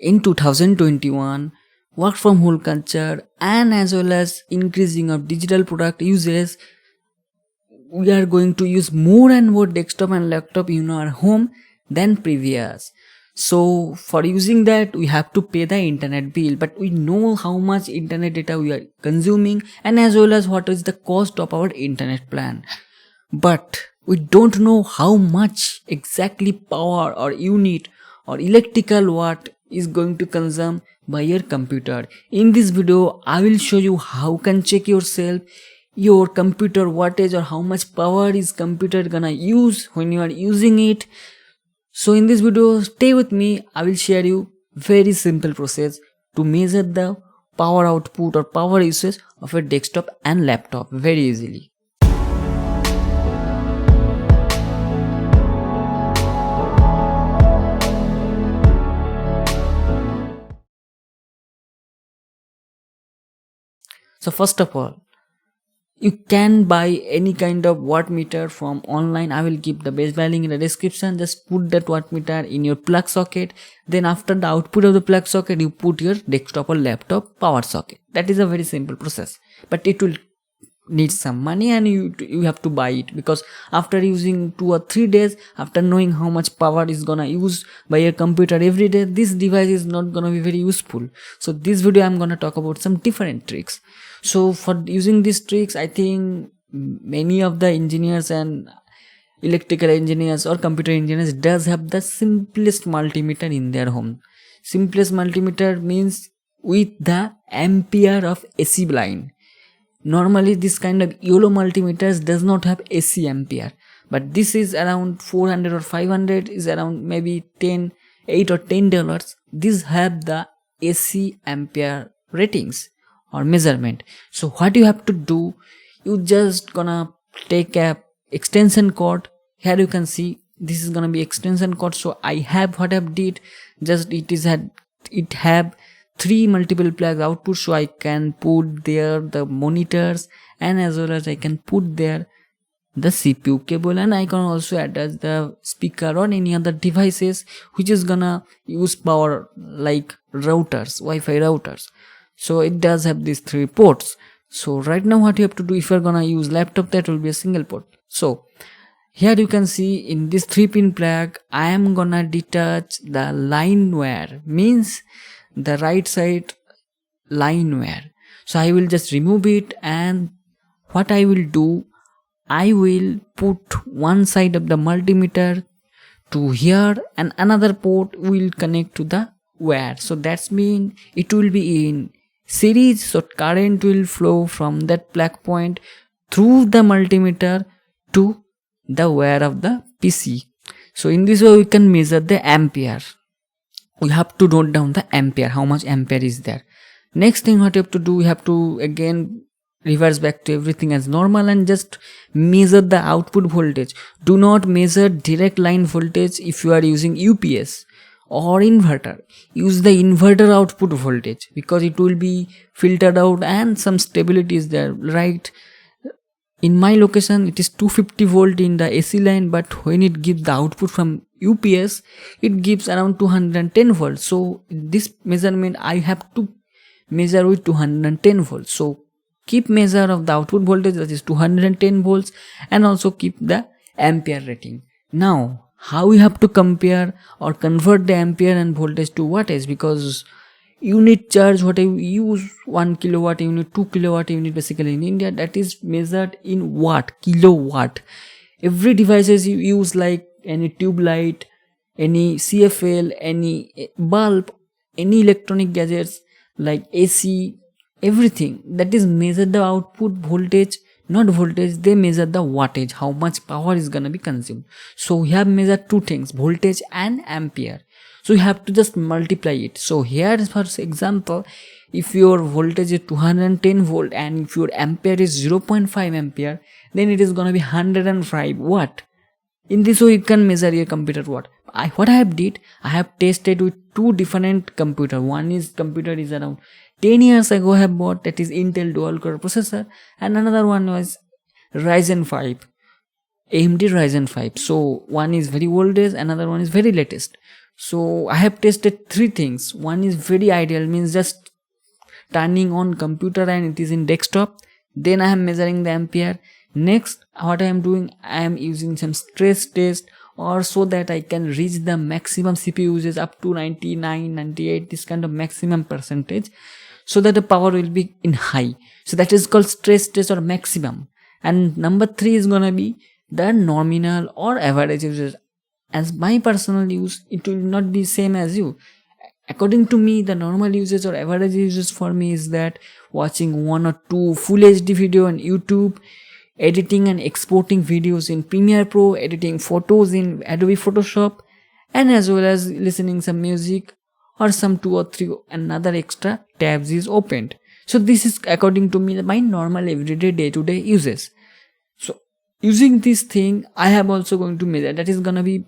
in 2021, work from home culture and as well as increasing of digital product uses, we are going to use more and more desktop and laptop in our home than previous. So for using that, we have to pay the internet bill, but we know how much internet data we are consuming and as well as what is the cost of our internet plan. But we don't know how much exactly power or unit or electrical watt is going to consume by your computer. In this video, I will show you how can check yourself your computer wattage or how much power is computer gonna use when you are using it. So in this video, stay with me. I will share you very simple process to measure the power output or power usage of a desktop and laptop very easily. So first of all, you can buy any kind of watt meter from online. I will keep the base value in the description. Just put that watt meter in your plug socket. Then after the output of the plug socket, you put your desktop or laptop power socket. That is a very simple process. But it will need some money and you have to buy it, because after using 2 or 3 days, after knowing how much power is gonna use by your computer every day, this device is not gonna be very useful. So this video I'm gonna talk about some different tricks. So for using these tricks, I think many of the engineers and electrical engineers or computer engineers does have the simplest multimeter in their home. Simplest multimeter means with the ampere of AC line. Normally this kind of YOLO multimeters does not have AC ampere, but this is around 400 or 500, is around maybe 8 or $10. These have the AC ampere ratings or measurement. So what you have to do, you just gonna take a extension cord. Here you can see this is gonna be extension cord. So I have what I did, just it have 3 multiple plug output, so I can put there the monitors and as well as I can put there the CPU cable, and I can also attach the speaker or any other devices which is gonna use power like routers, Wi-Fi routers. So it does have these 3 ports. So right now what you have to do, if you're gonna use laptop, that will be a single port. So here you can see in this 3-pin plug, I am gonna detach the line wire, means the right side line wire. So I will just remove it, and what I will do, I will put one side of the multimeter to here and another port will connect to the wire. So that's mean it will be in series, so current will flow from that plug point through the multimeter to the wire of the PC. So in this way we can measure the ampere. We have to note down the ampere, how much ampere is there. Next thing what you have to do, we have to again reverse back to everything as normal and just measure the output voltage. Do not measure direct line voltage if you are using UPS or inverter. Use the inverter output voltage, because it will be filtered out and some stability is there, right? In my location it is 250 volt in the AC line, but when it gives the output from UPS, it gives around 210 volts. So this measurement I have to measure with 210 volts. So keep measure of the output voltage, that is 210 volts, and also keep the ampere rating. Now how we have to compare or convert the ampere and voltage to wattage, because unit charge, what I use 1 kilowatt unit, 2 kilowatt unit basically in India, that is measured in watt, kilowatt. Every devices you use, like any tube light, any CFL, any bulb, any electronic gadgets like AC, everything that is measure the output voltage, not voltage, they measure the wattage, how much power is gonna be consumed. So we have measured 2 things, voltage and ampere. So you have to just multiply it. So here for example, if your voltage is 210 volt and if your ampere is 0.5 ampere, then it is gonna be 105 watt. In this way you can measure your computer watt. What I have did, I have tested with 2 different computer. One is computer is around 10 years ago I have bought, that is Intel dual core processor, and another one was Ryzen 5, AMD Ryzen 5. So one is very old days, another one is very latest. So I have tested three things. One is very ideal, means just turning on computer and it is in desktop. Then I am measuring the ampere. Next, what I am doing, I am using some stress test, or so that I can reach the maximum CPU usage up to 99, 98, this kind of maximum percentage, so that the power will be in high. So that is called stress test or maximum. And number 3 is gonna be the nominal or average usage. As my personal use, it will not be same as you. According to me, the normal usage or average usage for me is that watching 1 or 2 full HD video on YouTube, editing and exporting videos in Premiere Pro, editing photos in Adobe Photoshop, and as well as listening some music or some 2 or 3 another extra tabs is opened. So this is according to me my normal everyday day-to-day uses. So using this thing, I have also going to measure that is gonna be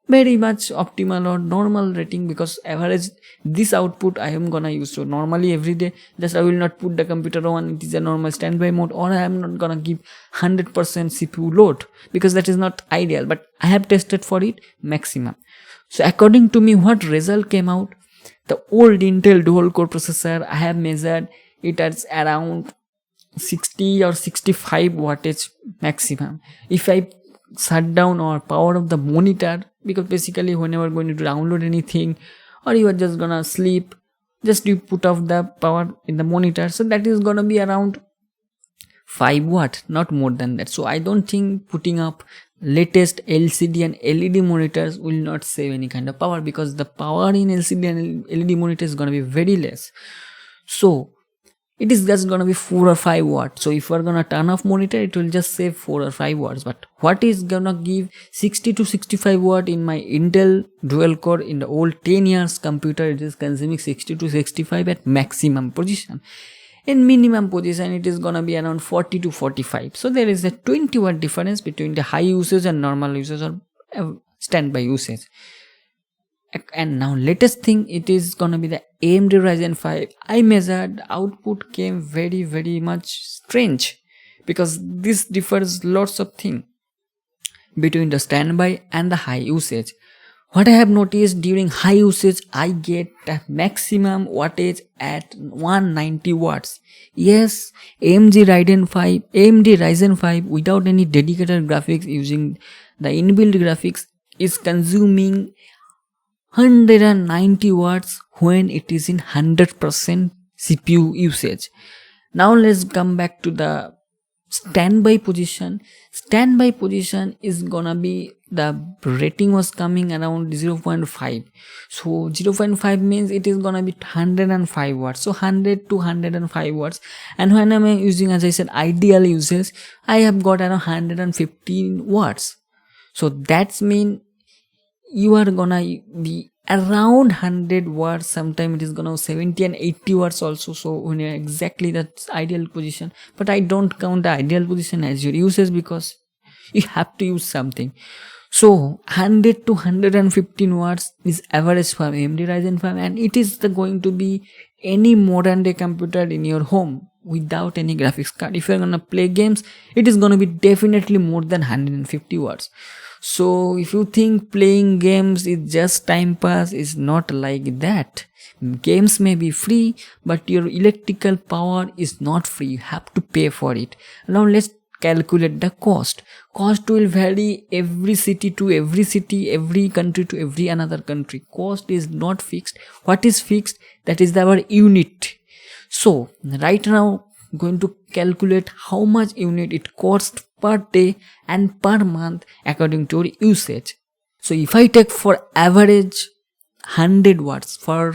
very much optimal or normal rating, because average this output I am gonna use. So normally every day, just I will not put the computer on, it is a normal standby mode, or I am not gonna give 100% CPU load, because that is not ideal, but I have tested for it maximum. So according to me, what result came out, the old Intel dual core processor, I have measured it as around 60 or 65 wattage maximum. If I shut down or power off the monitor, because basically whenever you're going to download anything or you are just gonna sleep, just you put off the power in the monitor, so that is gonna be around 5 watt, not more than that. So I don't think putting up latest LCD and LED monitors will not save any kind of power, because the power in LCD and LED monitor is gonna be very less. So it is just gonna be 4 or 5 watts. So if we're gonna turn off monitor, it will just save 4 or 5 watts. But what is gonna give 60 to 65 watt in my Intel dual core in the old 10 years computer, it is consuming 60 to 65 at maximum position. In minimum position, it is gonna be around 40 to 45. So there is a 20 watt difference between the high usage and normal usage or standby usage. And now latest thing, it is gonna be the AMD Ryzen 5. I measured, output came very much strange, because this differs lots of things between the standby and the high usage. What I have noticed, during high usage I get a maximum wattage at 190 watts. Yes, AMD Ryzen 5 without any dedicated graphics, using the inbuilt graphics, is consuming 190 watts when it is in 100% CPU usage. Now let's come back to the standby position. Standby position is gonna be, the rating was coming around 0.5. So 0.5 means it is gonna be 105 watts. So 100 to 105 watts. And when I'm using, as I said, ideal uses, I have got around 115 watts. So that's mean you are gonna be around 100 watts. Sometime it is gonna 70 and 80 watts also. So when you're exactly that's ideal position, but I don't count the ideal position as your usage, because you have to use something. So 100 to 115 watts is average for AMD Ryzen 5, and it is going to be any modern day computer in your home without any graphics card. If you're gonna play games, it is gonna be definitely more than 150 watts. So if you think playing games is just time pass, it's not like that. Games may be free, but your electrical power is not free. You have to pay for it. Now let's calculate the cost. Cost will vary every city to every city, every country to every another country. Cost is not fixed. What is fixed? That is our unit. So right now, going to calculate how much unit it costs per day and per month according to your usage. So if I take for average 100 watts for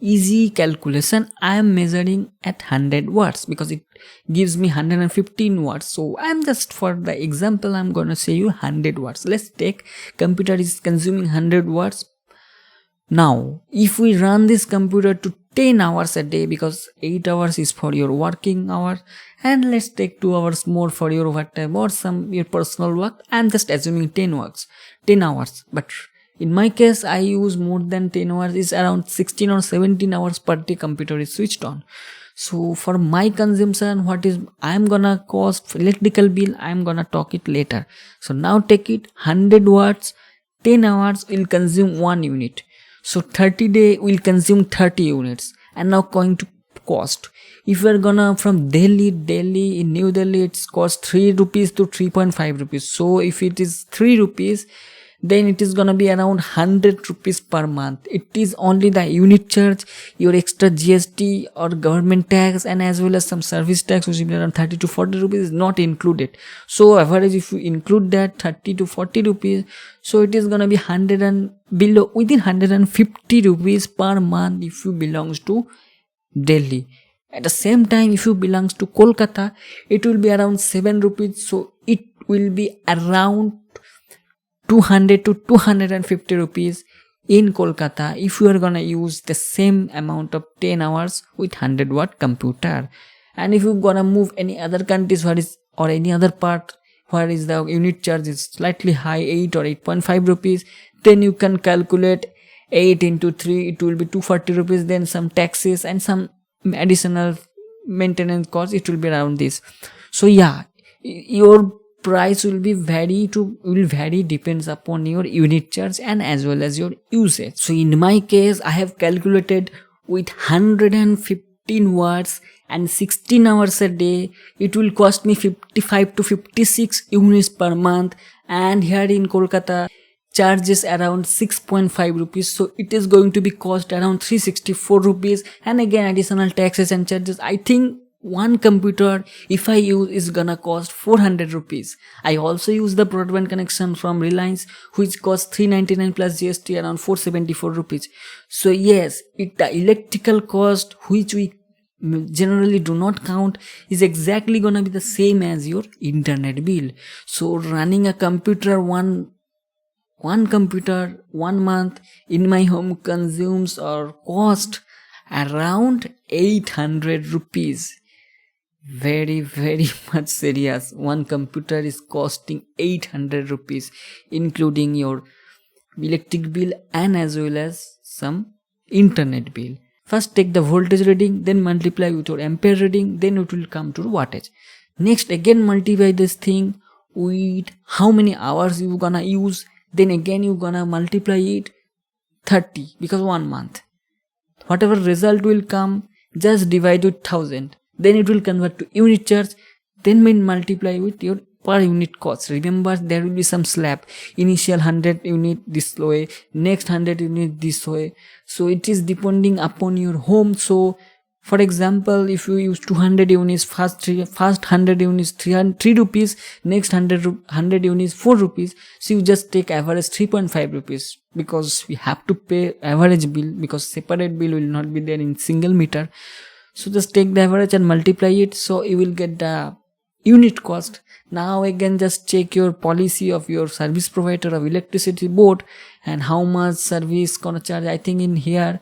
easy calculation, I am measuring at 100 watts because it gives me 115 watts. So I am just, for the example, I'm gonna say you 100 watts. Let's take computer is consuming 100 watts. Now if we run this computer to 10 hours a day, because 8 hours is for your working hour, and let's take 2 hours more for your overtime or some your personal work. I'm just assuming 10 hours, but in my case I use more than 10 hours. Is around 16 or 17 hours per day computer is switched on. So for my consumption, what is I'm gonna cost electrical bill, I'm gonna talk it later. So now take it 100 watts 10 hours will consume 1 unit. So 30 day will consume 30 units. And now going to cost. If you are gonna from Delhi in New Delhi, it's cost 3 rupees to 3.5 rupees. So if it is 3 rupees, then it is gonna be around 100 rupees per month. It is only the unit charge, your extra GST or government tax, and as well as some service tax, which will be around 30 to 40 rupees, is not included. So average, if you include that 30 to 40 rupees, so it is gonna be 100 and below, within 150 rupees per month if you belongs to Delhi. At the same time, if you belongs to Kolkata, it will be around 7 rupees. So it will be around 200 to 250 rupees in Kolkata if you are gonna use the same amount of 10 hours with 100-watt computer. And if you gonna move any other countries or any other part where is the unit charge is slightly high, 8 or 8.5 rupees, then you can calculate 8 into 3, it will be 240 rupees, then some taxes and some additional maintenance cost, it will be around this. So yeah, your price will vary depends upon your unit charge and as well as your usage. So in my case, I have calculated with 115 watts and 16 hours a day, it will cost me 55 to 56 units per month. And here in Kolkata, charges around 6.5 rupees, so it is going to be cost around 364 rupees. And again, additional taxes and charges, I think one computer if I use is gonna cost 400 rupees. I also use the broadband connection from Reliance, which costs 399 plus GST around 474 rupees. So yes, the electrical cost, which we generally do not count, is exactly gonna be the same as your internet bill. So running a computer, one computer 1 month in my home consumes or cost around 800 rupees. Very much serious. One computer is costing 800 rupees, including your electric bill and as well as some internet bill. First take the voltage reading, then multiply with your ampere reading, then it will come to wattage. Next again multiply this thing with how many hours you gonna use, then again you gonna multiply it 30 because 1 month. Whatever result will come, just divide with 1000. Then it will convert to unit charge, then when multiply with your per unit cost. Remember, there will be some slab, initial 100 unit this way, next 100 unit this way. So it is depending upon your home. So for example, if you use 200 units, first 100 units 3 rupees, next 100 units 4 rupees. So you just take average 3.5 rupees because we have to pay average bill because separate bill will not be there in single meter. So just take the average and multiply it, so you will get the unit cost. Now again just check your policy of your service provider of electricity board and how much service gonna charge. I think in here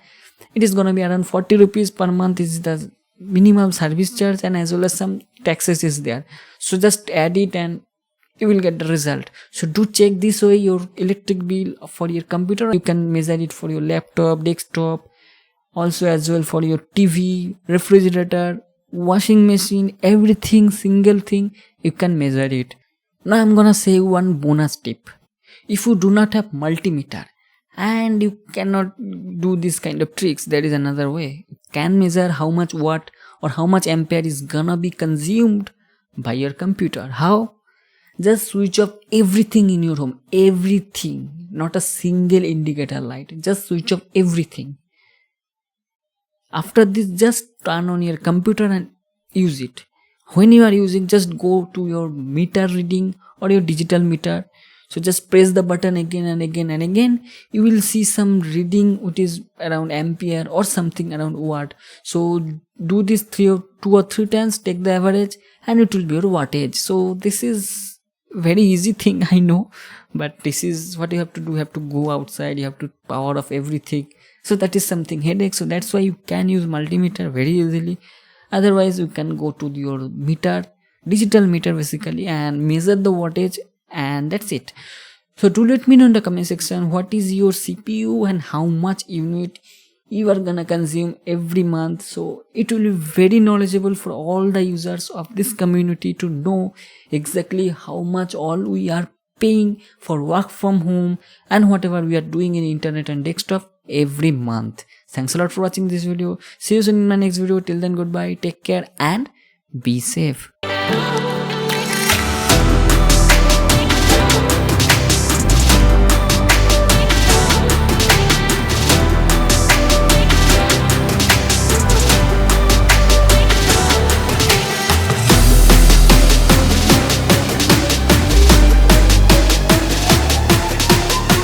it is gonna be around 40 rupees per month is the minimum service charge, and as well as some taxes is there. So just add it and you will get the result. So do check this way your electric bill for your computer. You can measure it for your laptop, desktop, also as well for your TV, refrigerator, washing machine, everything, single thing you can measure it. Now I'm gonna say one bonus tip. If you do not have multimeter and you cannot do this kind of tricks, there is another way. You can measure how much watt or how much ampere is gonna be consumed by your computer. How? Just switch off everything in your home, everything, not a single indicator light, just switch off everything. After this, just turn on your computer and use it. When you are using, just go to your meter reading or your digital meter. So just press the button again and again and again. You will see some reading which is around ampere or something around watt. So do this 2 or 3 times, take the average and it will be your wattage. So this is very easy thing, I know, but this is what you have to do. You have to go outside, you have to power off everything. So that is something headache. So that's why you can use multimeter very easily. Otherwise you can go to your meter, digital meter basically, and measure the wattage, and that's it. So do let me know in the comment section what is your CPU and how much unit you are gonna consume every month. So it will be very knowledgeable for all the users of this community to know exactly how much all we are paying for work from home and whatever we are doing in internet and desktop every month. Thanks a lot for watching this video. See you soon in my next video. Till then, goodbye, take care and be safe.